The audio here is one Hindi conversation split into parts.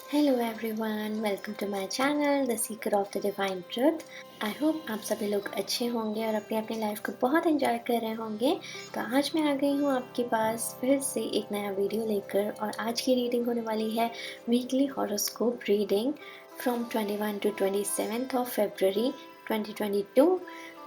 Hello everyone, welcome to my channel the seeker of the divine truth. I hope आप सभी लोग अच्छे होंगे और अपनी अपनी लाइफ को बहुत एंजॉय कर रहे होंगे। तो आज मैं आ गई हूँ आपके पास फिर से एक नया वीडियो लेकर, और आज की रीडिंग होने वाली है weekly horoscope reading from 21 to 27 of February 2022।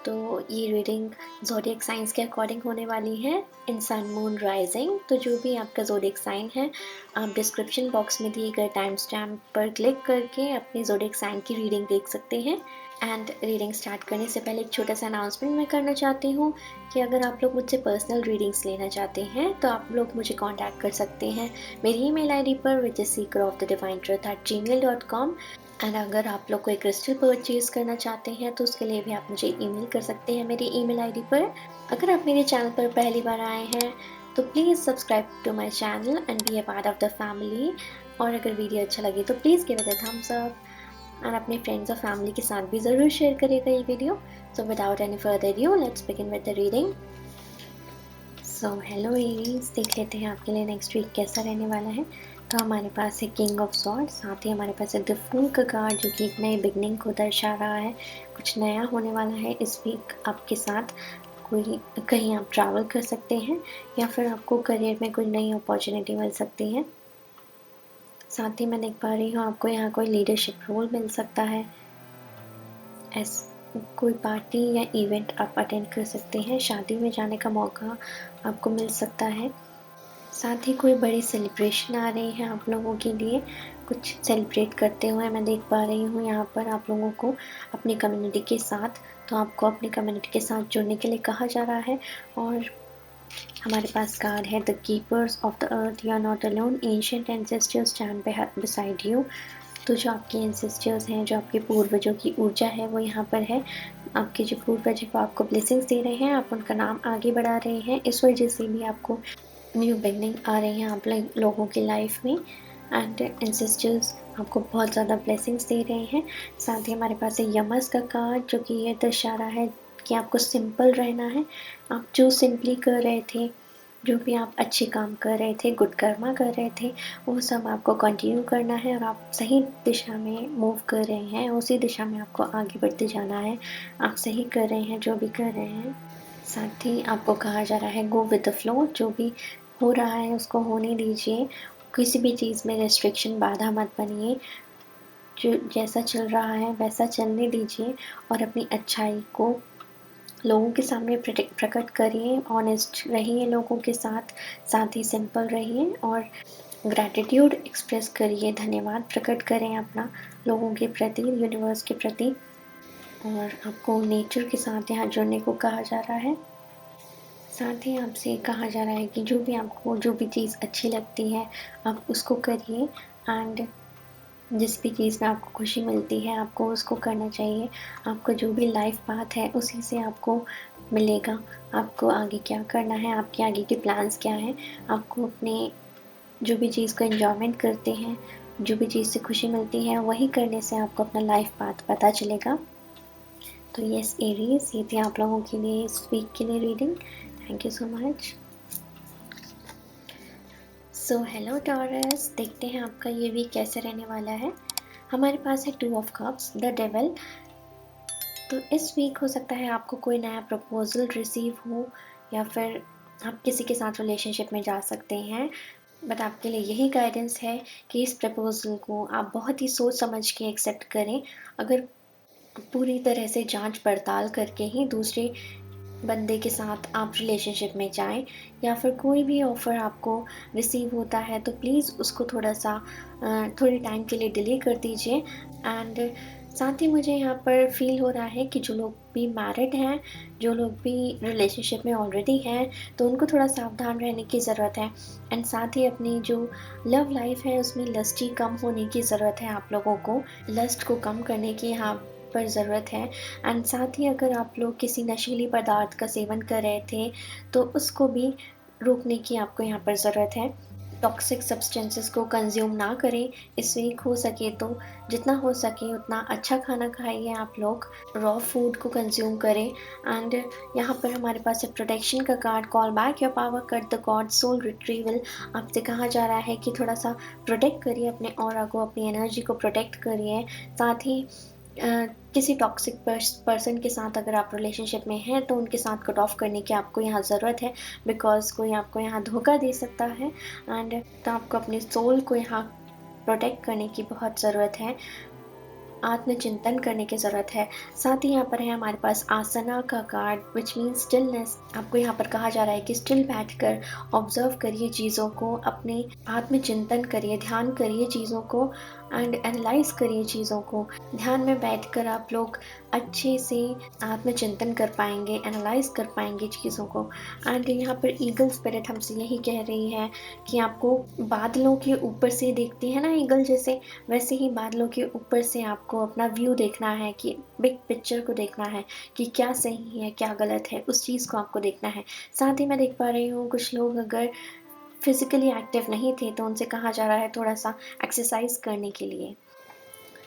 तो ये रीडिंग ज़ोडिएक साइंस के अकॉर्डिंग होने वाली है इन सन मून राइजिंग। तो जो भी आपका ज़ोडिएक साइन है, आप डिस्क्रिप्शन बॉक्स में दिए गए टाइम स्टैम्प पर क्लिक करके अपने ज़ोडिएक साइन की रीडिंग देख सकते हैं। एंड रीडिंग स्टार्ट करने से पहले एक छोटा सा अनाउंसमेंट मैं करना चाहती हूँ कि अगर आप लोग मुझसे पर्सनल रीडिंग्स लेना चाहते हैं तो आप लोग मुझे कांटेक्ट कर सकते हैं मेरी ईमेल आईडी पर, विच इज़ seekerofthedivinetruth@gmail.com। एंड अगर आप लोग कोई क्रिस्टल परचेज करना चाहते हैं तो उसके लिए भी आप मुझे ईमेल कर सकते हैं मेरी ईमेल आईडी पर। अगर आप मेरे चैनल पर पहली बार आए हैं तो please subscribe to my channel and be a part of the family. और अगर वीडियो अच्छा लगे तो please give it a thumbs up और अपने फ्रेंड्स और फैमिली के साथ भी ज़रूर शेयर करिएगा ये video. So without any further due, let's begin with the reading. So hello Aries, देख लेते हैं आपके लिए नेक्स्ट वीक कैसा रहने वाला है। तो हमारे पास है किंग ऑफ सॉर्ड्स, साथ ही हमारे पास है द फूल का कार्ड जो कि एक नई बिगनिंग को दर्शा रहा है। कुछ नया होने वाला है इस वीक आपके साथ। कोई कहीं आप ट्रैवल कर सकते हैं या फिर आपको करियर में कोई नई अपॉर्चुनिटी मिल सकती है। साथ ही मैं देख पा रही हूँ आपको यहाँ कोई लीडरशिप रोल मिल सकता है। कोई पार्टी या इवेंट आप अटेंड कर सकते हैं। शादी में जाने का मौका आपको मिल सकता है। साथ ही कोई बड़ी सेलिब्रेशन आ रही है आप लोगों के लिए, कुछ सेलिब्रेट करते हुए मैं देख पा रही हूँ यहाँ पर आप लोगों को अपनी कम्युनिटी के साथ। तो आपको अपनी कम्युनिटी के साथ जुड़ने के लिए कहा जा रहा है। और हमारे पास कार्ड है the keepers of the earth, you are not alone, ancient ancestors stand beside you. तो जो आपके एंसेस्टर्स हैं, जो आपके पूर्वजों की ऊर्जा है वो यहाँ पर है। आपके जो पूर्वज है वो आपको ब्लेसिंग्स दे रहे हैं, आप उनका नाम आगे बढ़ा रहे हैं। इस वजह से भी आपको न्यू बिगनिंग आ रही है आप लोगों की लाइफ में। एंड एंसेस्टर्स आपको बहुत ज़्यादा ब्लेसिंग्स दे रहे हैं। साथ ही हमारे पास है यमस का कार्ड जो कि ये दर्शा रहा है कि आपको सिंपल रहना है। आप जो सिंपली कर रहे थे, जो भी आप अच्छे काम कर रहे थे, गुड कर्मा कर रहे थे, वो सब आपको कंटिन्यू करना है। और आप सही दिशा में मूव कर रहे हैं, उसी दिशा में आपको आगे बढ़ते जाना है। आप सही कर रहे हैं जो भी कर रहे हैं। साथ ही आपको कहा जा रहा है गो विद द फ्लो, जो भी हो रहा है उसको होने दीजिए। किसी भी चीज़ में रेस्ट्रिक्शन, बाधा मत बनिए। जो जैसा चल रहा है वैसा चलने दीजिए और अपनी अच्छाई को लोगों के सामने प्रकट करिए। ऑनेस्ट रहिए लोगों के साथ, साथ ही सिंपल रहिए और ग्रैटिट्यूड एक्सप्रेस करिए, धन्यवाद प्रकट करें अपना लोगों के प्रति, यूनिवर्स के प्रति। और आपको नेचर के साथ यहाँ जुड़ने को कहा जा रहा है। साथ ही आपसे कहा जा रहा है कि जो भी आपको जो भी चीज़ अच्छी लगती है आप उसको करिए। एंड जिस भी चीज़ में आपको खुशी मिलती है आपको उसको करना चाहिए। आपका जो भी लाइफ पाथ है उसी से आपको मिलेगा। आपको आगे क्या करना है, आपके आगे के प्लान्स क्या हैं, आपको अपने जो भी चीज़ को एंजॉयमेंट करते हैं, जो भी चीज़ से खुशी मिलती है वही करने से आपको अपना लाइफ पाथ पता चलेगा। तो यस एरीज, ये थी आप लोगों के लिए इस वीक के लिए reading. Thank you so much. So hello taurus, देखते हैं आपका ये वीक कैसे रहने वाला है। हमारे पास है 2 ऑफ कप्स, द डेविल। तो इस वीक हो सकता है आपको कोई नया प्रपोजल रिसीव हो या फिर आप किसी के साथ रिलेशनशिप में जा सकते हैं। बट आपके लिए यही गाइडेंस है कि इस प्रपोजल को आप बहुत ही सोच समझ के एक्सेप्ट करें। अगर पूरी तरह से जांच पड़ताल करके ही दूसरे बंदे के साथ आप रिलेशनशिप में जाएं, या फिर कोई भी ऑफ़र आपको रिसीव होता है तो प्लीज़ उसको थोड़े टाइम के लिए डिले कर दीजिए। एंड साथ ही मुझे यहाँ पर फील हो रहा है कि जो लोग भी मैरिड हैं, जो लोग भी रिलेशनशिप में ऑलरेडी हैं, तो उनको थोड़ा सावधान रहने की ज़रूरत है। एंड साथ ही अपनी जो लव लाइफ है उसमें लस्ट कम होने की ज़रूरत है। आप लोगों को लस्ट को कम करने की यहाँ पर ज़रूरत है। एंड साथ ही अगर आप लोग किसी नशीली पदार्थ का सेवन कर रहे थे तो उसको भी रोकने की आपको यहाँ पर ज़रूरत है। टॉक्सिक सब्सटेंसेस को कंज्यूम ना करें इस वीक। हो सके तो जितना हो सके उतना अच्छा खाना खाइए आप लोग, रॉ फूड को कंज्यूम करें। एंड यहाँ पर हमारे पास है प्रोटेक्शन का card, call back your power, cut the god, soul retrieval. आपसे कहा जा रहा है कि थोड़ा सा प्रोटेक्ट करिए अपने ऑरा को, अपनी एनर्जी को प्रोटेक्ट करिए। साथ ही किसी टॉक्सिक पर्सन के साथ अगर आप रिलेशनशिप में हैं तो उनके साथ कट ऑफ करने की आपको यहाँ ज़रूरत है, बिकॉज कोई आपको यहाँ धोखा दे सकता है। एंड तो आपको अपने सोल को यहाँ प्रोटेक्ट करने की बहुत ज़रूरत है, आत्मचिंतन करने की ज़रूरत है। साथ ही यहाँ पर है हमारे पास आसना का कार्ड, विच मीन्स स्टिलनेस। आपको यहाँ पर कहा जा रहा है कि स्टिल बैठकर ऑब्जर्व करिए चीज़ों को, अपने आत्मचिंतन करिए, ध्यान करिए चीज़ों को एंड एनालाइज करिए चीज़ों को। ध्यान में बैठकर आप लोग अच्छे से आत्मचिंतन कर पाएंगे, एनालाइज कर पाएंगे चीज़ों को। एंड यहाँ पर ईगल स्पिरिट हमसे यही कह रही है कि आपको बादलों के ऊपर से देखते हैं ना ईगल जैसे, वैसे ही बादलों के ऊपर से आपको अपना व्यू देखना है, कि बिग पिक्चर को देखना है कि क्या सही है क्या गलत है, उस चीज़ को आपको देखना है। साथ ही मैं देख पा रही हूँ कुछ लोग अगर फिज़िकली एक्टिव नहीं थे तो उनसे कहा जा रहा है थोड़ा सा एक्सरसाइज करने के लिए,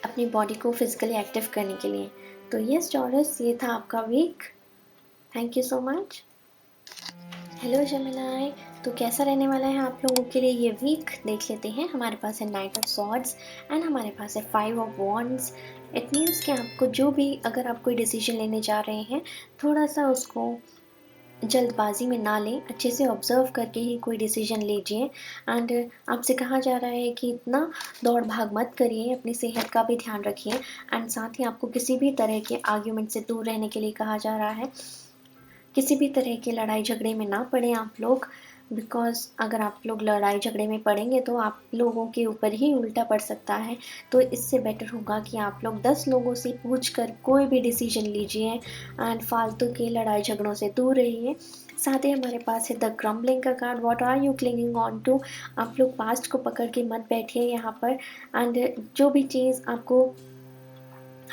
अपनी बॉडी को फिज़िकली एक्टिव करने के लिए। तो यस टॉरस, ये था आपका week. Thank you so much. Hello Gemini, तो कैसा रहने वाला है आप लोगों के लिए ये वीक, देख लेते हैं। हमारे पास है नाइट ऑफ सॉर्ड्स एंड हमारे पास है 5 ऑफ वॉन्ड्स। इट मीन्स कि आपको जो भी, अगर आप कोई डिसीजन लेने जा रहे हैं, थोड़ा सा उसको जल्दबाजी में ना लें, अच्छे से ऑब्जर्व करके ही कोई डिसीजन लीजिए। एंड आपसे कहा जा रहा है कि इतना दौड़ भाग मत करिए, अपनी सेहत का भी ध्यान रखिए। एंड साथ ही आपको किसी भी तरह के आर्ग्यूमेंट से दूर रहने के लिए कहा जा रहा है। किसी भी तरह के लड़ाई झगड़े में ना पड़े आप लोग, बिकॉज़ अगर आप लोग लड़ाई झगड़े में पड़ेंगे तो आप लोगों के ऊपर ही उल्टा पड़ सकता है। तो इससे बेटर होगा कि आप लोग 10 लोगों से पूछ कर कोई भी डिसीजन लीजिए एंड फालतू के लड़ाई झगड़ों से दूर रहिए। साथ ही हमारे पास है द क्रम्बलिंग का card, what are you clinging on to. आप लोग पास्ट को पकड़ के मत बैठिए यहाँ पर। एंड जो भी चीज़ आपको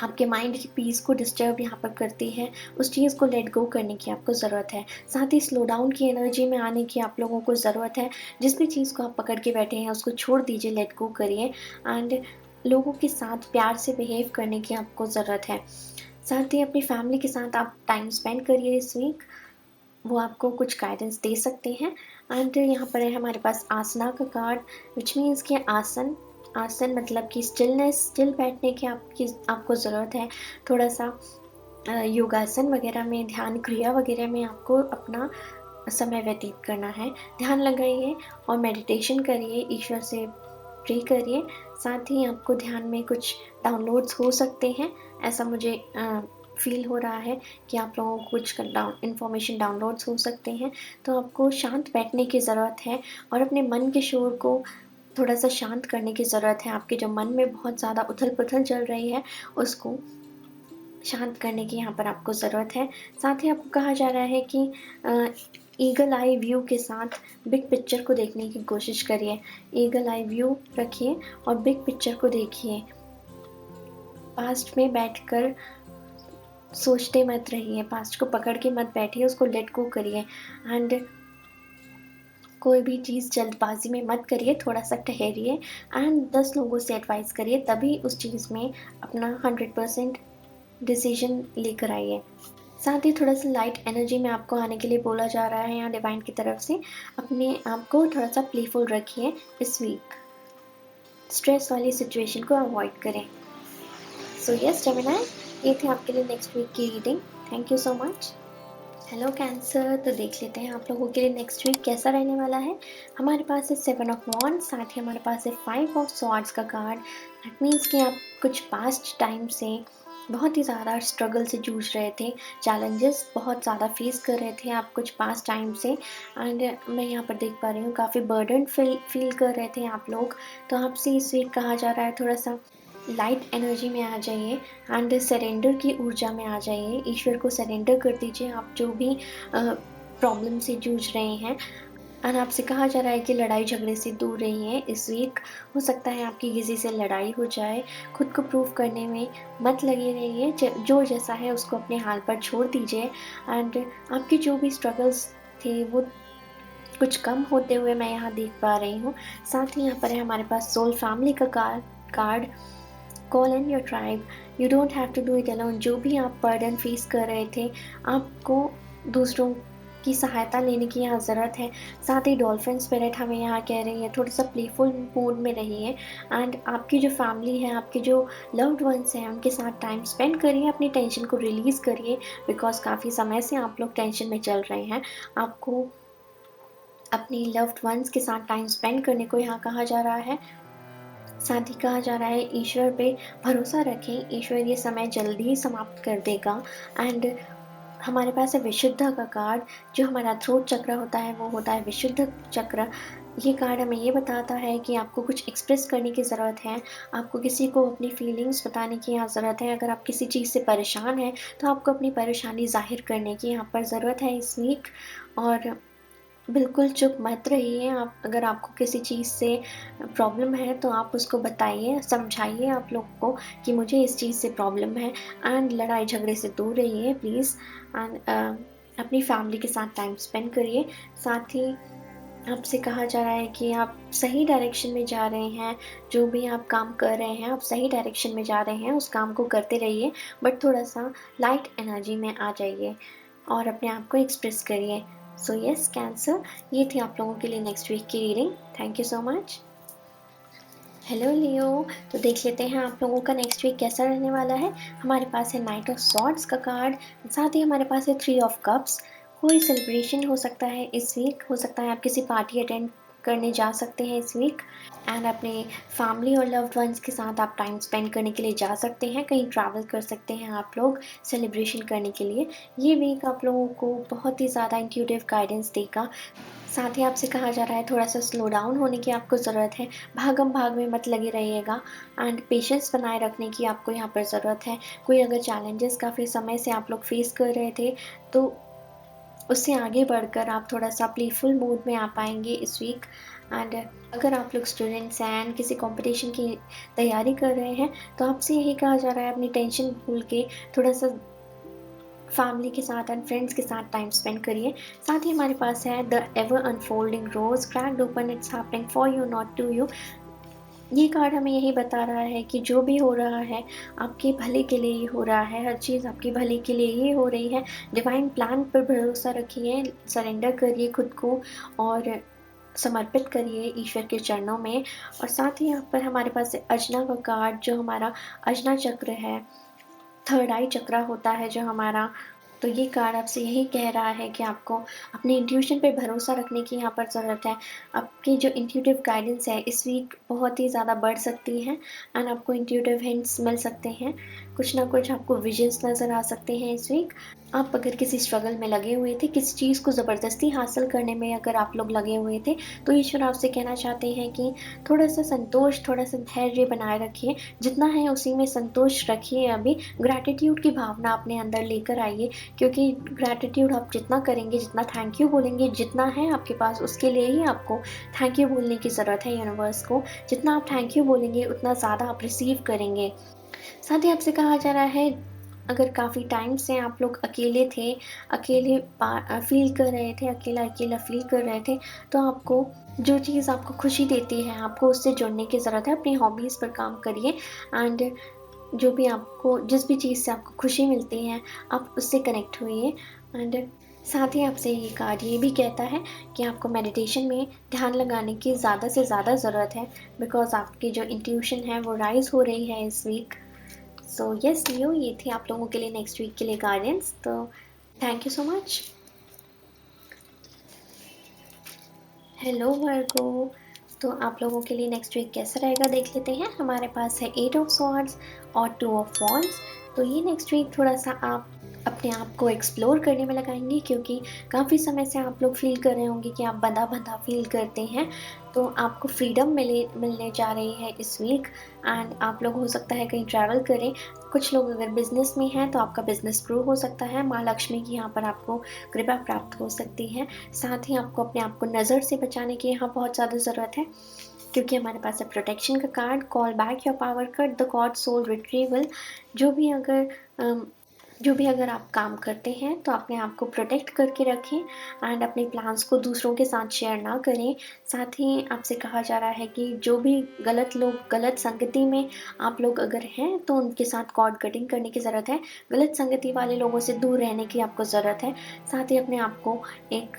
आपके माइंड की पीस को डिस्टर्ब यहाँ पर करती है, उस चीज़ को लेट गो करने की आपको ज़रूरत है। साथ ही स्लो डाउन की एनर्जी में आने की आप लोगों को ज़रूरत है। जिस भी चीज़ को आप पकड़ के बैठे हैं उसको छोड़ दीजिए, लेट गो करिए। एंड लोगों के साथ प्यार से बिहेव करने की आपको ज़रूरत है। साथ ही अपनी फैमिली के साथ आप टाइम स्पेंड करिए इस वीक, वो आपको कुछ गाइडेंस दे सकते हैं। एंड यहाँ पर है हमारे पास आसना का कार्ड, विच मीन्स कि आसन। आसन मतलब कि स्टिलनेस, स्टिल बैठने की आपको ज़रूरत है। थोड़ा सा योगासन वगैरह में, ध्यान क्रिया वगैरह में आपको अपना समय व्यतीत करना है। ध्यान लगाइए और मेडिटेशन करिए, ईश्वर से प्रे करिए। साथ ही आपको ध्यान में कुछ डाउनलोड्स हो सकते हैं, ऐसा मुझे फील हो रहा है कि आप लोगों को कुछ इन्फॉर्मेशन डाउनलोड्स हो सकते हैं। तो आपको शांत बैठने की ज़रूरत है और अपने मन के शोर को थोड़ा सा शांत करने की ज़रूरत है। आपके जो मन में बहुत ज़्यादा उथल-पुथल चल रही है, उसको शांत करने की यहाँ पर आपको ज़रूरत है। साथ ही आपको कहा जा रहा है कि ईगल आई व्यू के साथ बिग पिक्चर को देखने की कोशिश करिए। ईगल आई व्यू रखिए और बिग पिक्चर को देखिए। पास्ट में बैठकर सोचते मत रहिए, पास्ट को पकड़ के मत बैठिए, उसको लेट गो करिए। एंड कोई भी चीज़ जल्दबाजी में मत करिए, थोड़ा सा ठहरिए एंड 10 लोगों से एडवाइस करिए, तभी उस चीज़ में अपना 100% डिसीजन लेकर आइए। साथ ही थोड़ा सा लाइट एनर्जी में आपको आने के लिए बोला जा रहा है यहाँ डिवाइन की तरफ से। अपने आप को थोड़ा सा प्लेफुल रखिए इस वीक, स्ट्रेस वाली सिचुएशन को अवॉइड करें। सो यस जेमिनी, ये थी आपके लिए नेक्स्ट वीक की reading. Thank you so much. Hello cancer, तो देख लेते हैं आप लोगों के लिए नेक्स्ट वीक कैसा रहने वाला है। हमारे पास है 7 ऑफ वॉन्ड्स, साथ ही हमारे पास है 5 ऑफ स्वॉर्ड्स का कार्ड। दैट मीन्स कि आप कुछ पास्ट टाइम से बहुत ही ज़्यादा स्ट्रगल से जूझ रहे थे, चैलेंजेस बहुत ज़्यादा फेस कर रहे थे आप कुछ पास्ट टाइम से। एंड मैं यहाँ पर देख पा रही हूँ काफ़ी बर्डन फील कर रहे थे आप लोग। तो आपसे इस वीक कहा जा रहा है थोड़ा सा लाइट एनर्जी में आ जाइए एंड सरेंडर की ऊर्जा में आ जाइए। ईश्वर को सरेंडर कर दीजिए आप जो भी प्रॉब्लम से जूझ रहे हैं। और आपसे कहा जा रहा है कि लड़ाई झगड़े से दूर रहिए इस वीक। हो सकता है आपकी किसी से लड़ाई हो जाए, खुद को प्रूव करने में मत लगे रहिए, जो जैसा है उसको अपने हाल पर छोड़ दीजिए। एंड आपके जो भी स्ट्रगल्स थे वो कुछ कम होते हुए मैं यहाँ देख पा रही हूँ। साथ ही यहाँ पर है हमारे पास सोल फैमिली का card, call in your tribe, you don't have to do it alone. जो भी आप बर्डन फेस कर रहे थे, आपको दूसरों की सहायता लेने की यहाँ ज़रूरत है। साथ ही डॉल्फिन स्पिरिट हमें यहाँ कह रही है थोड़ा सा प्लेफुल मूड में रहिए, एंड आपकी जो फैमिली है, आपके जो लव्ड वंस हैं, उनके साथ टाइम स्पेंड करिए, अपनी टेंशन को रिलीज़ करिए, बिकॉज काफ़ी समय से आप लोग टेंशन में चल रहे हैं। आपको अपनी लव्ड वंस के साथ टाइम स्पेंड करने को यहाँ कहा जा रहा है। साथ ही कहा जा रहा है ईश्वर पे भरोसा रखें, ईश्वर ये समय जल्दी ही समाप्त कर देगा। एंड हमारे पास है विशुद्ध का कार्ड, जो हमारा थ्रोट चक्र होता है वो होता है विशुद्ध चक्र। ये कार्ड हमें ये बताता है कि आपको कुछ एक्सप्रेस करने की ज़रूरत है, आपको किसी को अपनी फीलिंग्स बताने की यहाँ ज़रूरत है। अगर आप किसी चीज़ से परेशान हैं तो आपको अपनी परेशानी ज़ाहिर करने की यहाँ पर ज़रूरत है इस वीक। और बिल्कुल चुप मत रहिए। आप अगर आपको किसी चीज़ से प्रॉब्लम है तो आप उसको बताइए, समझाइए आप लोग को कि मुझे इस चीज़ से प्रॉब्लम है, एंड लड़ाई झगड़े से दूर रहिए प्लीज़। एंड अपनी फैमिली के साथ टाइम स्पेंड करिए। साथ ही आपसे कहा जा रहा है कि आप सही डायरेक्शन में जा रहे हैं, जो भी आप काम कर रहे हैं आप सही डायरेक्शन में जा रहे हैं, उस काम को करते रहिए, बट थोड़ा सा लाइट एनर्जी में आ जाइए और अपने आप को एक्सप्रेस करिए। सो यस कैंसर, ये थी आप लोगों के लिए नेक्स्ट वीक की reading. Thank you so much. Hello Leo, तो देख लेते हैं आप लोगों का नेक्स्ट वीक कैसा रहने वाला है। हमारे पास है नाइट ऑफ सॉर्ड्स का कार्ड, साथ ही हमारे पास है 3 ऑफ कप्स। कोई सेलिब्रेशन हो सकता है इस वीक, हो सकता है आप किसी पार्टी अटेंड करने जा सकते हैं इस वीक, एंड अपने फैमिली और लव्ड वंस के साथ आप टाइम स्पेंड करने के लिए जा सकते हैं, कहीं ट्रैवल कर सकते हैं आप लोग सेलिब्रेशन करने के लिए। ये वीक आप लोगों को बहुत ही ज़्यादा इंट्यूटिव गाइडेंस देगा। साथ ही आपसे कहा जा रहा है थोड़ा सा स्लो डाउन होने की आपको ज़रूरत है, भागम भाग में मत लगे रहिएगा, एंड पेशेंस बनाए रखने की आपको यहाँ पर ज़रूरत है। कोई अगर चैलेंजेस काफ़ी समय से आप लोग फेस कर रहे थे तो उससे आगे बढ़कर आप थोड़ा सा प्लेफुल मूड में आ पाएंगे इस वीक। एंड अगर आप लोग स्टूडेंट्स हैं, किसी कंपटीशन की तैयारी कर रहे हैं, तो आपसे यही कहा जा रहा है अपनी टेंशन भूल के थोड़ा सा फैमिली के साथ एंड फ्रेंड्स के साथ टाइम स्पेंड करिए। साथ ही हमारे पास है the ever unfolding rose, cracked open, it's happening for you not to you. ये कार्ड हमें यही बता रहा है कि जो भी हो रहा है आपके भले के लिए ही हो रहा है, हर चीज़ आपके भले के लिए ही हो रही है। डिवाइन प्लान पर भरोसा रखिए, सरेंडर करिए खुद को और समर्पित करिए ईश्वर के चरणों में। और साथ ही यहाँ पर हमारे पास है अजना का कार्ड, जो हमारा अजना चक्र है, थर्ड आई चक्रा होता है जो हमारा। तो ये कार्ड आपसे यही कह रहा है कि आपको अपने इंट्यूशन पे भरोसा रखने की यहाँ पर ज़रूरत है। आपकी जो इंट्यूटिव गाइडेंस है इस वीक बहुत ही ज़्यादा बढ़ सकती है, एंड आपको इंट्यूटिव हिंट्स मिल सकते हैं, कुछ ना कुछ आपको विजन्स नज़र आ सकते हैं इस वीक। आप अगर किसी स्ट्रगल में लगे हुए थे, किसी चीज़ को ज़बरदस्ती हासिल करने में अगर आप लोग लगे हुए थे, तो ईश्वर आपसे कहना चाहते हैं कि थोड़ा सा संतोष, थोड़ा सा धैर्य बनाए रखिए, जितना है उसी में संतोष रखिए। अभी ग्रैटिट्यूड की भावना अपने अंदर लेकर आइए, क्योंकि ग्रैटिट्यूड आप जितना करेंगे, जितना थैंक यू बोलेंगे, जितना है आपके पास उसके लिए ही आपको थैंक यू बोलने की ज़रूरत है यूनिवर्स को। जितना आप थैंक यू बोलेंगे उतना ज़्यादा आप रिसीव करेंगे। साथ ही आपसे कहा जा रहा है अगर काफ़ी टाइम से आप लोग अकेले थे, अकेले फील कर रहे थे, अकेला अकेला फील कर रहे थे, तो आपको जो चीज़ आपको खुशी देती है आपको उससे जुड़ने की ज़रूरत है। अपनी हॉबीज़ पर काम करिए, एंड जो भी आपको जिस भी चीज़ से आपको खुशी मिलती है आप उससे कनेक्ट होइए। एंड साथ ही आपसे ये कार्ड ये भी कहता है कि आपको मेडिटेशन में ध्यान लगाने की ज़्यादा से ज़्यादा ज़रूरत है, बिकॉज आपकी जो इंट्यूशन है वो राइज हो रही है इस वीक। सो यस लियो, ये थी आप लोगों के लिए नेक्स्ट वीक के लिए गाइडेंस। तो thank you so much. Hello Virgo, तो आप लोगों के लिए नेक्स्ट वीक कैसा रहेगा देख लेते हैं। हमारे पास है 8 ऑफ स्वॉर्ड्स और 2 ऑफ वॉन्ड्स। तो ये नेक्स्ट वीक थोड़ा सा आप अपने आप को एक्सप्लोर करने में लगाएंगे, क्योंकि काफ़ी समय से आप लोग फील कर रहे होंगे कि आप बंधा बंधा फील करते हैं। तो आपको फ्रीडम मिलने जा रही है इस वीक, एंड आप लोग हो सकता है कहीं ट्रैवल करें। कुछ लोग अगर बिजनेस में हैं तो आपका बिजनेस ग्रो हो सकता है, माँ लक्ष्मी की यहाँ पर आपको कृपा प्राप्त हो सकती है। साथ ही आपको अपने आप को नज़र से बचाने की यहाँ बहुत ज़्यादा ज़रूरत है, क्योंकि हमारे पास है प्रोटेक्शन का card, call back your power, cut the god soul retrieval. जो भी अगर जो भी अगर आप काम करते हैं तो अपने आप को प्रोटेक्ट करके रखें एंड अपने प्लान्स को दूसरों के साथ शेयर ना करें। साथ ही आपसे कहा जा रहा है कि जो भी गलत लोग गलत संगति में आप लोग अगर हैं तो उनके साथ कॉर्ड कटिंग करने की ज़रूरत है। गलत संगति वाले लोगों से दूर रहने की आपको ज़रूरत है। साथ ही अपने आप को एक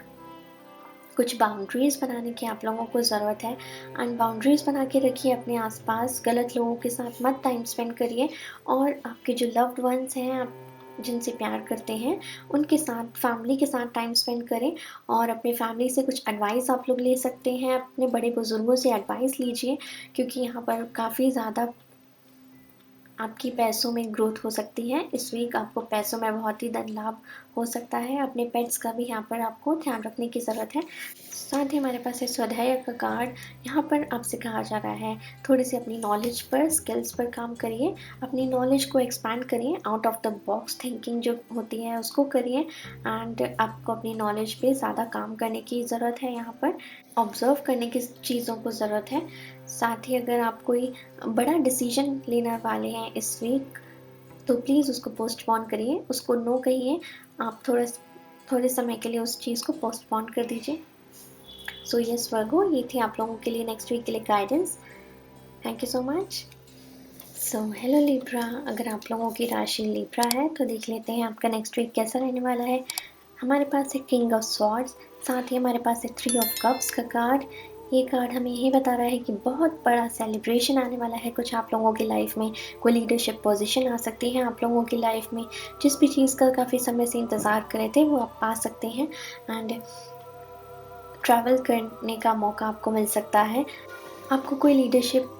कुछ बाउंड्रीज़ बनाने की आप लोगों को ज़रूरत है एंड बाउंड्रीज़ बना के रखिए अपने आसपास। गलत लोगों के साथ मत टाइम स्पेंड करिए और आपके जो लव्ड वंस हैं, आप जिनसे प्यार करते हैं, उनके साथ, फैमिली के साथ टाइम स्पेंड करें और अपने फैमिली से कुछ एडवाइस आप लोग ले सकते हैं। अपने बड़े बुज़ुर्गों से एडवाइस लीजिए क्योंकि यहाँ पर काफ़ी ज़्यादा आपकी पैसों में ग्रोथ हो सकती है। इस वीक आपको पैसों में बहुत ही धन लाभ हो सकता है। अपने पेट्स का भी यहाँ पर आपको ध्यान रखने की ज़रूरत है। साथ ही हमारे पास है स्वाध्याय का कार्ड। यहाँ पर आपसे कहा जा रहा है थोड़ी-सी अपनी नॉलेज पर, स्किल्स पर काम करिए। अपनी नॉलेज को एक्सपैंड करिए, out of the box thinking जो होती है उसको करिए एंड आपको अपनी नॉलेज पे ज़्यादा काम करने की ज़रूरत है यहाँ पर। ऑब्ज़र्व करने की चीज़ों को ज़रूरत है। साथ ही अगर आप कोई बड़ा डिसीजन लेने वाले हैं इस वीक तो प्लीज़ उसको पोस्टपोन करिए, उसको नो कहिए। आप थोड़े समय के लिए उस चीज़ को पोस्टपोन कर दीजिए। सो यस वर्गो, ये थी आप लोगों के लिए नेक्स्ट वीक के लिए guidance. Thank you so much. So hello Libra, अगर आप लोगों की राशि लिब्रा है तो देख लेते हैं आपका नेक्स्ट वीक कैसा रहने वाला है। हमारे पास है किंग ऑफ स्वॉर्ड्स, साथ ही हमारे पास है 3 ऑफ कप्स का कार्ड। ये कार्ड हमें ये बता रहा है कि बहुत बड़ा सेलिब्रेशन आने वाला है कुछ आप लोगों की लाइफ में। कोई लीडरशिप पोजीशन आ सकती है आप लोगों की लाइफ में। जिस भी चीज़ का काफ़ी समय से इंतज़ार कर रहे थे वो आप पा सकते हैं एंड ट्रैवल करने का मौका आपको मिल सकता है। आपको कोई लीडरशिप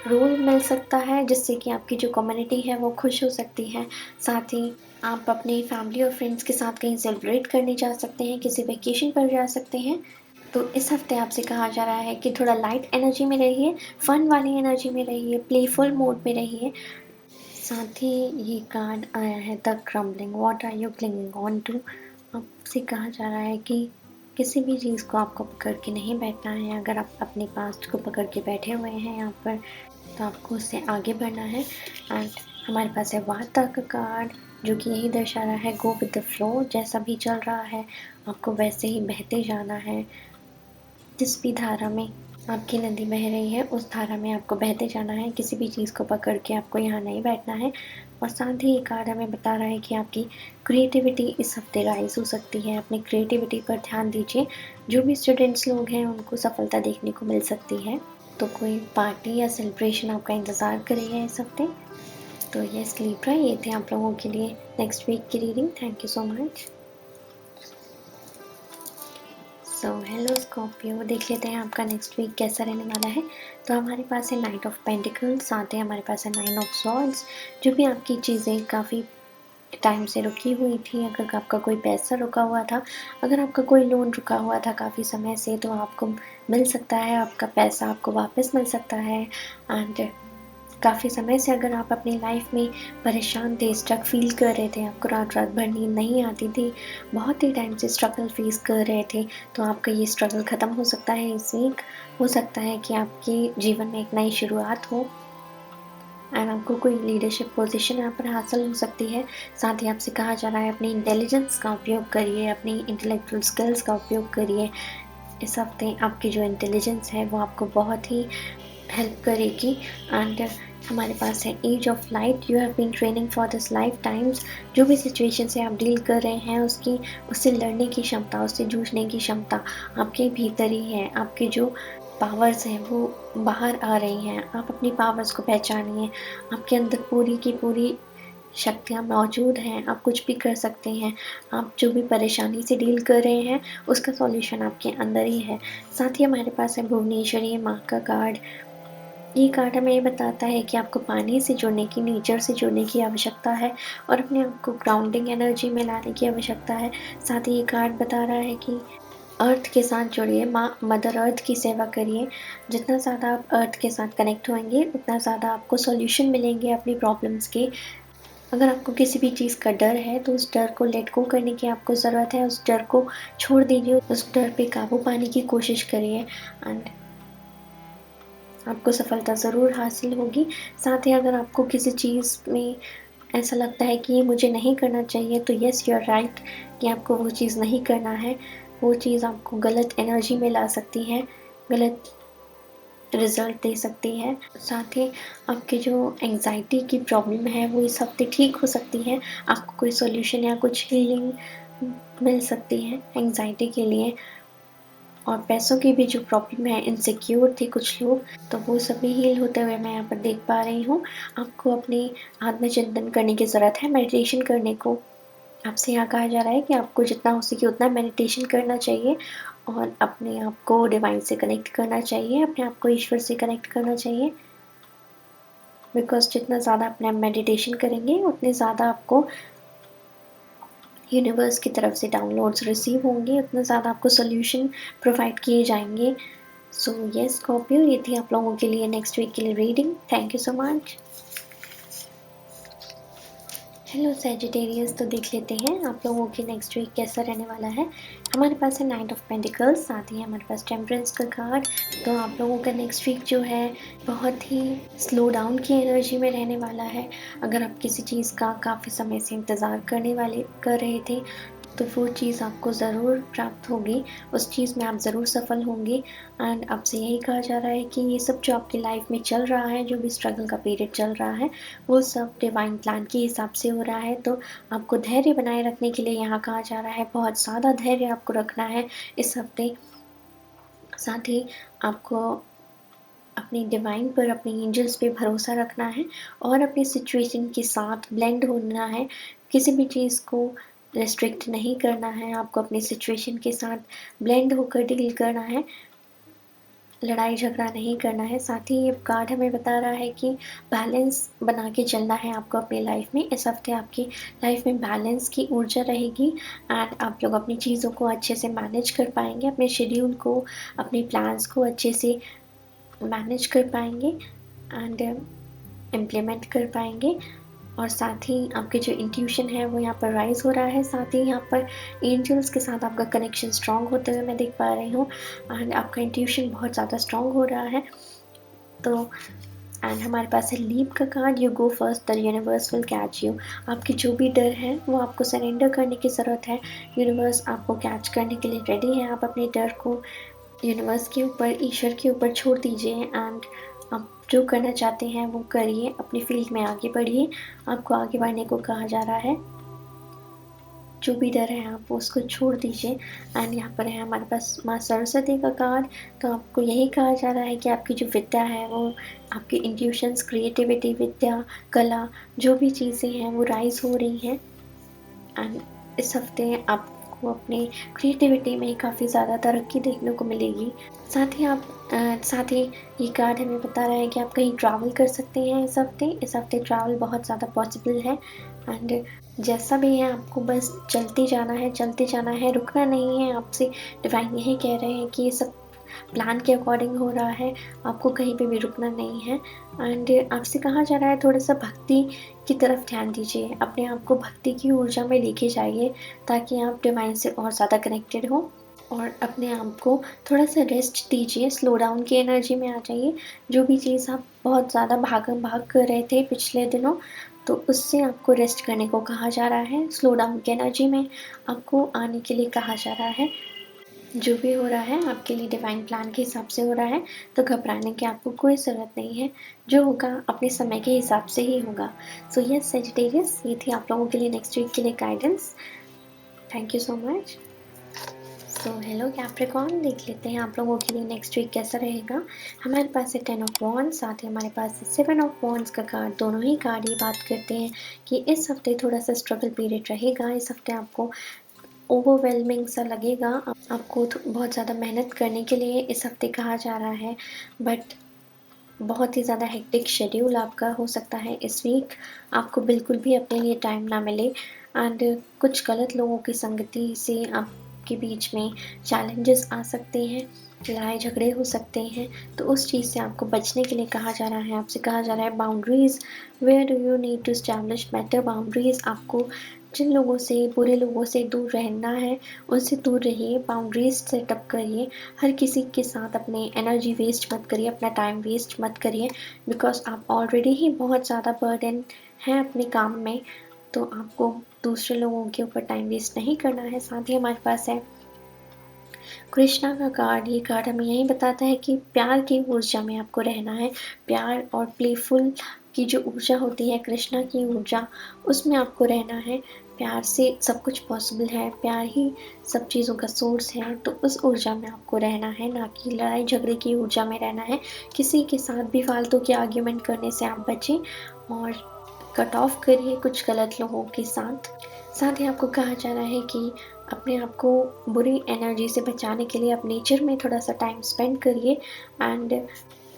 रोल मिल सकता है जिससे कि आपकी जो कम्युनिटी है वो खुश हो सकती है। साथ ही आप अपनी फैमिली और फ्रेंड्स के साथ कहीं सेलिब्रेट करने जा सकते हैं, किसी वेकेशन पर जा सकते हैं। तो इस हफ्ते आपसे कहा जा रहा है कि थोड़ा लाइट एनर्जी में रहिए, फन वाली एनर्जी में रहिए, प्लेफुल मोड में रहिए। साथ ही ये कार्ड आया है the crumbling, what are you clinging on to. आपसे कहा जा रहा है कि किसी भी चीज़ को आपको पकड़ के नहीं बैठना है। अगर आप अपने पास्ट को पकड़ के बैठे हुए हैं यहाँ पर तो आपको उससे आगे बढ़ना है। एंड हमारे पास है वार्ता का कार्ड जो कि यही दर्शा रहा है गो विद द फ्लो, जैसा भी चल रहा है आपको वैसे ही बहते जाना है। जिस भी धारा में आपकी नदी बह रही है उस धारा में आपको बहते जाना है, किसी भी चीज़ को पकड़ के आपको यहाँ नहीं बैठना है। और साथ ही ये कार्ड हमें बता रहा है कि आपकी क्रिएटिविटी इस हफ्ते राइज हो सकती है। अपनी क्रिएटिविटी पर ध्यान दीजिए। जो भी स्टूडेंट्स लोग हैं उनको सफलता देखने को मिल सकती है। तो कोई पार्टी या सेलिब्रेशन आपका इंतज़ार कर रही है इस हफ्ते। तो यस लिब्रा, ये थे आप लोगों के लिए नेक्स्ट वीक की reading. Thank you so much. So hello Scorpio, देख लेते हैं आपका नेक्स्ट वीक कैसा रहने वाला है। तो हमारे पास है नाइट ऑफ पेंटिकल्स, साथ ही हमारे पास है 9 ऑफ स्वॉर्ड्स। जो भी आपकी चीज़ें काफ़ी टाइम से रुकी हुई थी, अगर आपका कोई पैसा रुका हुआ था, अगर आपका कोई लोन रुका हुआ था काफ़ी समय से, तो आपको मिल सकता है। आपका पैसा आपको वापस मिल सकता है। एंड काफ़ी समय से अगर आप अपनी लाइफ में परेशान थे, स्ट्रक फील कर रहे थे, आपको रात-रात भर नींद नहीं आती थी, बहुत ही टाइम से स्ट्रगल फेस कर रहे थे, तो आपका ये स्ट्रगल ख़त्म हो सकता है इस वीक। हो सकता है कि आपके जीवन में एक नई शुरुआत हो एंड आपको कोई लीडरशिप पोजीशन यहाँ पर हासिल हो सकती है। साथ ही आपसे कहा जा रहा है अपनी इंटेलिजेंस का उपयोग करिए, अपनी इंटेलेक्चुअल स्किल्स का उपयोग करिए। इस हफ्ते आपकी जो इंटेलिजेंस है वो आपको बहुत ही हेल्प करेगी। एंड हमारे पास है age of light, you have been training for this lifetimes. जो भी सिचुएशन से आप डील कर रहे हैं उससे लड़ने की क्षमता, उससे जूझने की क्षमता आपके भीतर ही है। आपके जो पावर्स हैं वो बाहर आ रही हैं। आप अपनी पावर्स को पहचानिए। आपके अंदर पूरी की पूरी शक्तियाँ मौजूद हैं, आप कुछ भी कर सकते हैं। आप जो भी परेशानी से डील कर रहे हैं उसका सॉल्यूशन आपके अंदर ही है। साथ ही हमारे पास है भुवनेश्वरी माँ का कार्ड। ये कार्ड हमें ये बताता है कि आपको पानी से जुड़ने की, नेचर से जुड़ने की आवश्यकता है और अपने आप को ग्राउंडिंग एनर्जी में लाने की आवश्यकता है। साथ ही ये कार्ड बता रहा है कि अर्थ के साथ जुड़िए, माँ मदर अर्थ की सेवा करिए। जितना ज़्यादा आप अर्थ के साथ कनेक्ट होंगे उतना ज़्यादा आपको सॉल्यूशन मिलेंगे अपनी प्रॉब्लम्स के। अगर आपको किसी भी चीज़ का डर है तो उस डर को लेट गो करने की आपको ज़रूरत है। उस डर को छोड़ दीजिए, उस डर पे काबू पाने की कोशिश करिए एंड आपको सफलता ज़रूर हासिल होगी। साथ ही अगर आपको किसी चीज़ में ऐसा लगता है कि ये मुझे नहीं करना चाहिए, तो येस यू आर राइट कि आपको वो चीज़ नहीं करना है। वो चीज़ आपको गलत एनर्जी में ला सकती है, गलत रिज़ल्ट दे सकती है। साथ ही आपकी जो एंग्ज़ायटी की प्रॉब्लम है वो इस हफ़्ते ठीक हो सकती है। आपको कोई सॉल्यूशन या कुछ हीलिंग मिल सकती है एंग्ज़ायटी के लिए। और पैसों की भी जो प्रॉब्लम है, इनसिक्योर थे कुछ लोग, तो वो सभी हील होते हुए मैं यहाँ पर देख पा रही हूँ। आपको अपने आत्मचिंतन करने की ज़रूरत है, मेडिटेशन करने को आपसे यहाँ कहा जा रहा है कि आपको जितना हो सके उतना मेडिटेशन करना चाहिए और अपने आप को डिवाइन से कनेक्ट करना चाहिए, अपने आप को ईश्वर से कनेक्ट करना चाहिए। बिकॉज़ जितना ज़्यादा अपने आप मेडिटेशन करेंगे, उतने ज़्यादा आपको यूनिवर्स की तरफ से डाउनलोड्स रिसीव होंगे, उतना ज़्यादा आपको सॉल्यूशन प्रोवाइड किए जाएँगे। सो येस स्कॉर्पियो, ये थी आप लोगों के लिए नेक्स्ट वीक के लिए reading. Thank you so much. Hello Sagittarius, तो देख लेते हैं आप लोगों के नेक्स्ट वीक कैसा रहने वाला है। हमारे पास है नाइट ऑफ पेंटिकल्स, साथ ही हमारे पास टेम्परेंस का कार्ड। तो आप लोगों का नेक्स्ट वीक जो है बहुत ही स्लो डाउन की एनर्जी में रहने वाला है। अगर आप किसी चीज़ का काफ़ी समय से इंतज़ार कर रहे थे, तो वो चीज़ आपको ज़रूर प्राप्त होगी, उस चीज़ में आप ज़रूर सफल होंगे। एंड आपसे यही कहा जा रहा है कि ये सब जो आपकी लाइफ में चल रहा है, जो भी स्ट्रगल का पीरियड चल रहा है, वो सब डिवाइन प्लान के हिसाब से हो रहा है। तो आपको धैर्य बनाए रखने के लिए यहाँ कहा जा रहा है, बहुत ज़्यादा धैर्य आपको रखना है इस हफ्ते। साथ ही आपको अपनी डिवाइन पर, अपने एंजल्स पे भरोसा रखना है और अपनी सिचुएशन के साथ ब्लेंड होना है। किसी भी चीज़ को रिस्ट्रिक्ट नहीं करना है, आपको अपनी सिचुएशन के साथ ब्लेंड होकर डील करना है, लड़ाई झगड़ा नहीं करना है। साथ ही ये कार्ड हमें बता रहा है कि बैलेंस बना के चलना है आपको अपनी लाइफ में। इस हफ्ते आपकी लाइफ में बैलेंस की ऊर्जा रहेगी एंड आप लोग अपनी चीज़ों को अच्छे से मैनेज कर पाएंगे, अपने शेड्यूल को, अपने प्लान्स को अच्छे से मैनेज कर पाएंगे एंड इम्प्लीमेंट कर पाएंगे। और साथ ही आपके जो इंट्यूशन है वो यहाँ पर राइज़ हो रहा है। साथ ही यहाँ पर एंजल्स के साथ आपका कनेक्शन स्ट्रॉन्ग होते हुए मैं देख पा रही हूँ एंड आपका इंट्यूशन बहुत ज़्यादा स्ट्रॉन्ग हो रहा है। तो एंड हमारे पास है लीप का card, you go first, the universe will catch you. आपकी जो भी डर है वो आपको सरेंडर करने की ज़रूरत है। यूनिवर्स आपको कैच करने के लिए रेडी है। आप अपने डर को यूनिवर्स के ऊपर, ईश्वर के ऊपर छोड़ दीजिए एंड आप जो करना चाहते हैं वो करिए, अपनी फील्ड में आगे बढ़िए। आपको आगे बढ़ने को कहा जा रहा है। जो भी डर है आप उसको छोड़ दीजिए। एंड यहाँ पर है हमारे पास माँ सरस्वती का कार्ड। तो आपको यही कहा जा रहा है कि आपकी जो विद्या है वो, आपकी इंट्यूशंस, क्रिएटिविटी, विद्या, कला, जो भी चीज़ें हैं वो राइज हो रही हैं एंड इस हफ्ते आपको अपने क्रिएटिविटी में काफ़ी ज़्यादा तरक्की देखने को मिलेगी। साथ ही ये कार्ड हमें बता रहा है कि आप कहीं ट्रैवल कर सकते हैं इस हफ्ते ट्रैवल बहुत ज़्यादा पॉसिबल है एंड जैसा भी है आपको बस चलते जाना है, रुकना नहीं है। आपसे डिवाइन यही कह रहे हैं कि ये सब प्लान के अकॉर्डिंग हो रहा है, आपको कहीं पे भी रुकना नहीं है। एंड आपसे कहा जा रहा है थोड़ा सा भक्ति की तरफ ध्यान दीजिए, अपने आप को भक्ति की ऊर्जा में लेके जाइए ताकि आप डिवाइन से और ज़्यादा कनेक्टेड हो और अपने आप को थोड़ा सा रेस्ट दीजिए, स्लो डाउन की एनर्जी में आ जाइए। जो भी चीज़ आप बहुत ज़्यादा भागम भाग कर रहे थे पिछले दिनों, तो उससे आपको रेस्ट करने को कहा जा रहा है। स्लो डाउन की एनर्जी में आपको आने के लिए कहा जा रहा है। जो भी हो रहा है आपके लिए डिवाइन प्लान के हिसाब से हो रहा है, तो घबराने की आपको कोई ज़रूरत नहीं है। जो होगा अपने समय के हिसाब से ही होगा। सो यस सजिटेरियस, ये थी आप लोगों के लिए नेक्स्ट वीक के लिए guidance. Thank you so much. So hello Capricorn, देख लेते हैं आप लोगों के लिए नेक्स्ट वीक कैसा रहेगा। हमारे पास है 10 ऑफ वॉन्ड्स, साथ ही हमारे पास है 7 ऑफ वॉन्ड्स का कार्ड। दोनों ही कार्ड ये बात करते हैं कि इस हफ्ते थोड़ा सा स्ट्रगल पीरियड रहेगा। इस हफ्ते आपको ओवरवेलमिंग सा लगेगा, आपको बहुत ज़्यादा मेहनत करने के लिए इस हफ्ते कहा जा रहा है, बट बहुत ही ज़्यादा हेक्टिक शेड्यूल आपका हो सकता है इस वीक। आपको बिल्कुल भी अपने लिए टाइम ना मिले एंड कुछ गलत लोगों की संगति से आपके बीच में चैलेंजेस आ सकते हैं, लड़ाई झगड़े हो सकते हैं। तो उस चीज़ से आपको बचने के लिए कहा जा रहा है। आपसे कहा जा रहा है boundaries, where do you need to establish better boundaries. आपको जिन लोगों से, बुरे लोगों से दूर रहना है, उनसे दूर रहिए, बाउंड्रीज़ सेटअप करिए। हर किसी के साथ अपनी एनर्जी वेस्ट मत करिए, अपना टाइम वेस्ट मत करिए, बिकॉज़ आप ऑलरेडी ही बहुत ज़्यादा बर्डन हैं अपने काम में, तो आपको दूसरे लोगों के ऊपर टाइम वेस्ट नहीं करना है। साथ ही हमारे पास है कृष्णा का कार्ड। ये कार्ड हमें यही बताता है कि प्यार की ऊर्जा में आपको रहना है। प्यार और प्लेफुल की जो ऊर्जा होती है, कृष्णा की ऊर्जा, उसमें आपको रहना है। प्यार से सब कुछ पॉसिबल है, प्यार ही सब चीज़ों का सोर्स है, तो उस ऊर्जा में आपको रहना है, ना कि लड़ाई झगड़े की ऊर्जा में रहना है। किसी के साथ भी फालतू के आर्ग्यूमेंट करने से आप बचें और कट ऑफ करिए कुछ गलत लोगों के साथ। साथ ही आपको कहा जा रहा है कि अपने आप को बुरी एनर्जी से बचाने के लिए आप नेचर में थोड़ा सा टाइम स्पेंड करिए एंड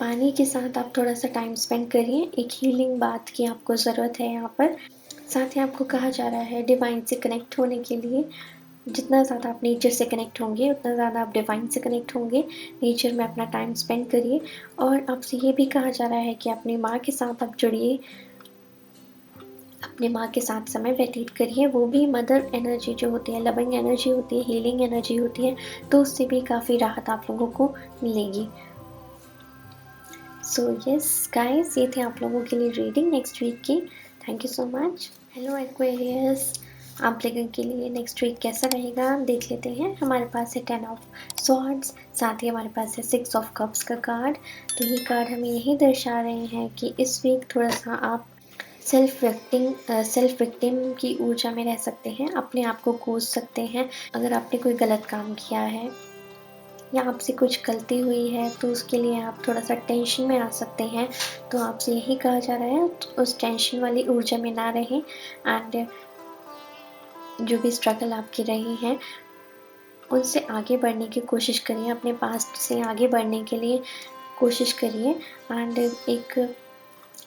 पानी के साथ आप थोड़ा सा टाइम स्पेंड करिए। एक हीलिंग बात की आपको ज़रूरत है यहाँ पर। साथ ही आपको कहा जा रहा है डिवाइन से कनेक्ट होने के लिए, जितना ज़्यादा आप नेचर से कनेक्ट होंगे उतना ज़्यादा आप डिवाइन से कनेक्ट होंगे। नेचर में अपना टाइम स्पेंड करिए और आपसे ये भी कहा जा रहा है कि अपनी माँ के साथ आप जुड़िए, अपनी माँ के साथ समय व्यतीत करिए। वो भी मदर एनर्जी जो होती है, लविंग एनर्जी होती है, हीलिंग एनर्जी होती है, तो उससे भी काफ़ी राहत आप लोगों को मिलेगी। सो यस गाइस, ये थे आप लोगों के लिए रीडिंग नेक्स्ट वीक की। Thank you so much. Hello Aquarius, आप लोगों के लिए नेक्स्ट वीक कैसा रहेगा देख लेते हैं। हमारे पास है 10 ऑफ स्वॉर्ड्स, साथ ही हमारे पास है 6 ऑफ कप्स का कार्ड। तो ये कार्ड हमें यही दर्शा रहे हैं कि इस वीक थोड़ा सा आप सेल्फ विक्टिम की ऊर्जा में रह सकते हैं, अपने आप को कोस सकते हैं। अगर आपने कोई गलत काम किया है या आपसे कुछ गलती हुई है तो उसके लिए आप थोड़ा सा टेंशन में आ सकते हैं। तो आपसे यही कहा जा रहा है उस टेंशन वाली ऊर्जा में ना रहें एंड जो भी स्ट्रगल आपकी रही हैं उनसे आगे बढ़ने की कोशिश करिए, अपने पास्ट से आगे बढ़ने के लिए कोशिश करिए एंड एक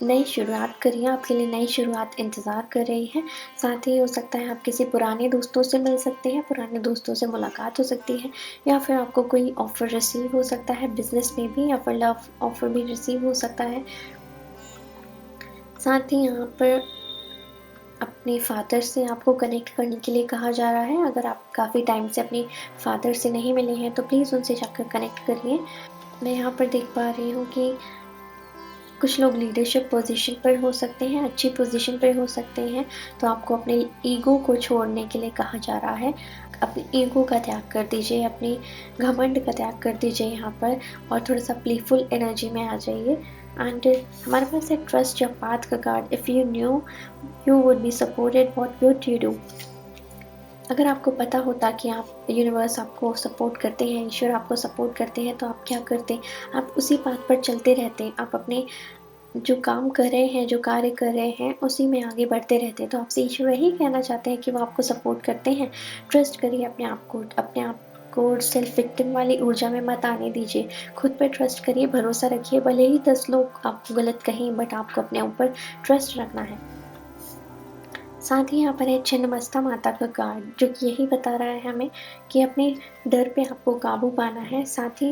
नई शुरुआत करिए। आपके लिए नई शुरुआत इंतज़ार कर रही है। साथ ही हो सकता है आप किसी पुराने दोस्तों से मिल सकते हैं, पुराने दोस्तों से मुलाकात हो सकती है, या फिर आपको कोई ऑफ़र रिसीव हो सकता है बिज़नेस में भी, या फिर लव ऑफ़र भी रिसीव हो सकता है। साथ ही यहाँ पर अपने फ़ादर से आपको कनेक्ट करने के लिए कहा जा रहा है। अगर आप काफ़ी टाइम से अपने फ़ादर से नहीं मिले हैं तो प्लीज़ उनसे जाकर कनेक्ट करिए। मैं यहाँ पर देख पा रही हूँ कि कुछ लोग लीडरशिप पोजीशन पर हो सकते हैं, अच्छी पोजीशन पर हो सकते हैं, तो आपको अपने ईगो को छोड़ने के लिए कहा जा रहा है। अपने ईगो का त्याग कर दीजिए, अपने घमंड का त्याग कर दीजिए यहाँ पर और थोड़ा सा प्लेफुल एनर्जी में आ जाइए। एंड हमारे पास है ट्रस्ट योर पाथ का card. If you new you would be supported, what would you do? अगर आपको पता होता कि आप यूनिवर्स आपको सपोर्ट करते हैं, ईश्वर आपको सपोर्ट करते हैं, तो आप क्या करते? आप उसी पाथ पर चलते रहते, आप अपने जो काम कर रहे हैं, जो कार्य कर रहे हैं, उसी में आगे बढ़ते रहते। तो आपसे ईश्वर यही कहना चाहते हैं कि वो आपको सपोर्ट करते हैं। ट्रस्ट करिए अपने आप को, अपने आप को सेल्फ विक्टिम वाली ऊर्जा में मत आने दीजिए। खुद पे ट्रस्ट करिए, भरोसा रखिए, भले ही 10 लोग आपको गलत कहें, बट आपको अपने ऊपर ट्रस्ट रखना है। साथ ही यहाँ पर है छिन्नमस्ता माता का कार्ड, जो कि यही बता रहा है हमें कि अपने डर पे आपको काबू पाना है। साथ ही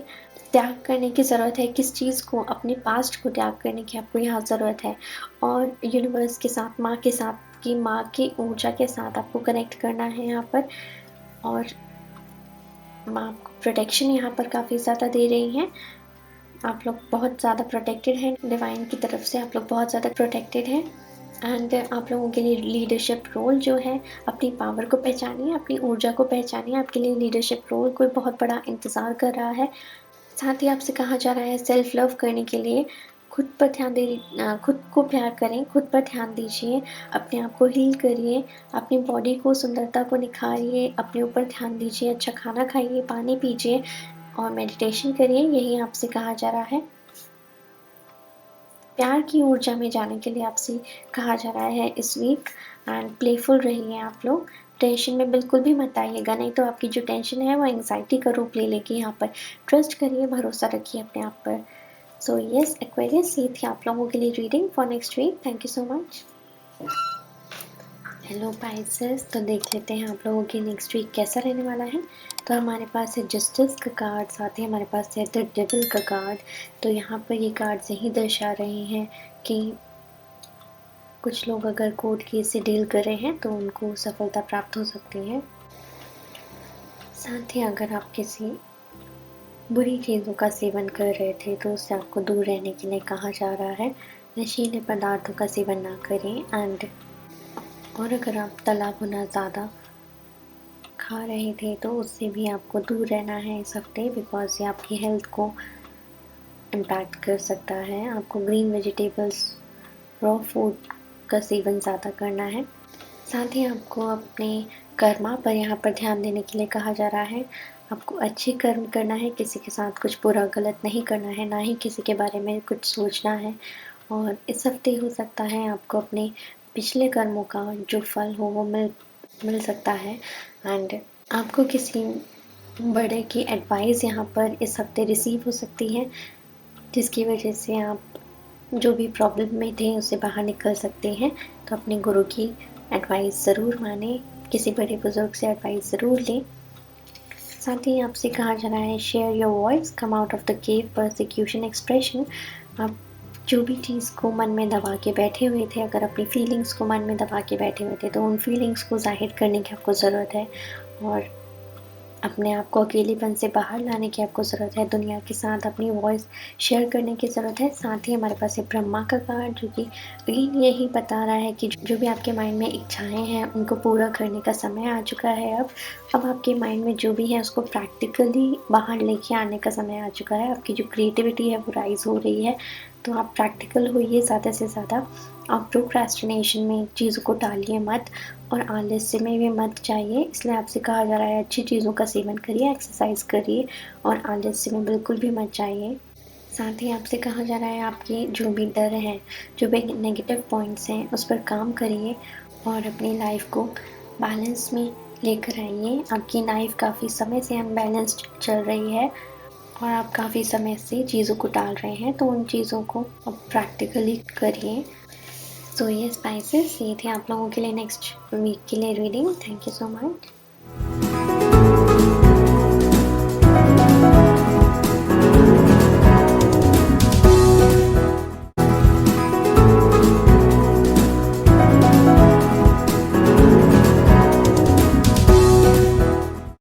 त्याग करने की ज़रूरत है, किस चीज़ को, अपने पास्ट को त्याग करने की आपको यहाँ ज़रूरत है और यूनिवर्स के साथ, माँ के साथ, कि माँ की ऊर्जा के साथ आपको कनेक्ट करना है यहाँ पर। और माँ आपको प्रोटेक्शन यहाँ पर काफ़ी ज़्यादा दे रही हैं। आप लोग बहुत ज़्यादा प्रोटेक्टेड हैं, डिवाइन की तरफ से आप लोग बहुत ज़्यादा प्रोटेक्टेड हैं। एंड आप लोगों के लिए लीडरशिप रोल जो है, अपनी पावर को पहचानिए, अपनी ऊर्जा को पहचानिए। आपके लिए लीडरशिप रोल कोई बहुत बड़ा इंतज़ार कर रहा है। साथ ही आपसे कहा जा रहा है सेल्फ लव करने के लिए खुद पर ध्यान खुद को प्यार करें, खुद पर ध्यान दीजिए, अपने आप को हील करिए, अपनी बॉडी को, सुंदरता को निखारिए, अपने ऊपर ध्यान दीजिए, अच्छा खाना खाइए, पानी पीजिए और मेडिटेशन करिए। यही आपसे कहा जा रहा है। प्यार की ऊर्जा में जाने के लिए आपसे कहा जा रहा है इस वीक एंड प्लेफुल रहिए आप लोग। टेंशन में बिल्कुल भी मत आइएगा, नहीं तो आपकी जो टेंशन है वो एंग्जाइटी का रूप ले लेगी यहाँ पर। ट्रस्ट करिए, भरोसा रखिए अपने आप पर। सो यस एक्वेरियस, ये थी आप लोगों के लिए reading for next week. Thank you so much. Hello Pisces, तो देख लेते हैं आप लोगों की नेक्स्ट वीक कैसा रहने वाला है। तो हमारे पास है जस्टिस का कार्ड, साथ ही हमारे पास है द डेविल का कार्ड। तो यहाँ पर ये कार्ड्स यही दर्शा रहे हैं कि कुछ लोग अगर कोर्ट केस से डील कर रहे हैं तो उनको सफलता प्राप्त हो सकती है। साथ ही अगर आप किसी बुरी चीज़ों का सेवन कर रहे थे तो उससे आपको दूर रहने के लिए कहा जा रहा है। नशीले पदार्थों का सेवन ना करें और अगर आप तला भुना ज़्यादा खा रहे थे तो उससे भी आपको दूर रहना है इस हफ्ते, बिकॉज़ ये आपकी हेल्थ को इम्पैक्ट कर सकता है। आपको ग्रीन वेजिटेबल्स, रॉ फूड का सेवन ज़्यादा करना है। साथ ही आपको अपने कर्मा पर यहाँ पर ध्यान देने के लिए कहा जा रहा है। आपको अच्छे कर्म करना है, किसी के साथ कुछ बुरा गलत नहीं करना है, ना ही किसी के बारे में कुछ सोचना है। और इस हफ्ते हो सकता है आपको अपने पिछले कर्मों का जो फल हो वो मिल सकता है। एंड आपको किसी बड़े की एडवाइस यहाँ पर इस हफ्ते रिसीव हो सकती है, जिसकी वजह से आप जो भी प्रॉब्लम में थे उससे बाहर निकल सकते हैं। तो अपने गुरु की एडवाइस ज़रूर मानें, किसी बड़े बुज़ुर्ग से एडवाइस ज़रूर लें। साथ ही आपसे कहा जा रहा है share your voice, come out of the cave, persecution expression. आप जो भी चीज़ को मन में दबा के बैठे हुए थे, अगर अपनी फीलिंग्स को मन में दबा के बैठे हुए थे तो उन फीलिंग्स को ज़ाहिर करने की आपको ज़रूरत है और अपने आप को अकेलेपन से बाहर लाने की आपको ज़रूरत है। दुनिया के साथ अपनी वॉइस शेयर करने की ज़रूरत है। साथ ही हमारे पास है ब्रह्मा का कार्ड, जो कि अगेन यही बता रहा है कि जो भी आपके माइंड में इच्छाएं हैं उनको पूरा करने का समय आ चुका है। अब आपके माइंड में जो भी है उसको प्रैक्टिकली बाहर लेके आने का समय आ चुका है। आपकी जो क्रिएटिविटी है वो राइज़ हो रही है, तो आप प्रैक्टिकल होइए ज़्यादा से ज़्यादा। आप प्रोक्रेस्टिनेशन में चीज़ों को टालिए मत और आलस्य में भी मत जाइए। इसलिए आपसे कहा जा रहा है अच्छी चीज़ों का सेवन करिए, एक्सरसाइज करिए और आलस्य में बिल्कुल भी मत जाइए। साथ ही आपसे कहा जा रहा है आपके जो भी डर हैं, जो भी नेगेटिव पॉइंट्स हैं उस पर काम करिए और अपनी लाइफ को बैलेंस में लेकर आइए। आपकी लाइफ काफ़ी समय से अनबैलेंस्ड चल रही है और आप काफ़ी समय से चीज़ों को टाल रहे हैं, तो उन चीज़ों को अब प्रैक्टिकली करिए। सो ये स्पाइसेस ये थे आप लोगों के लिए नेक्स्ट वीक के लिए reading. Thank you so much.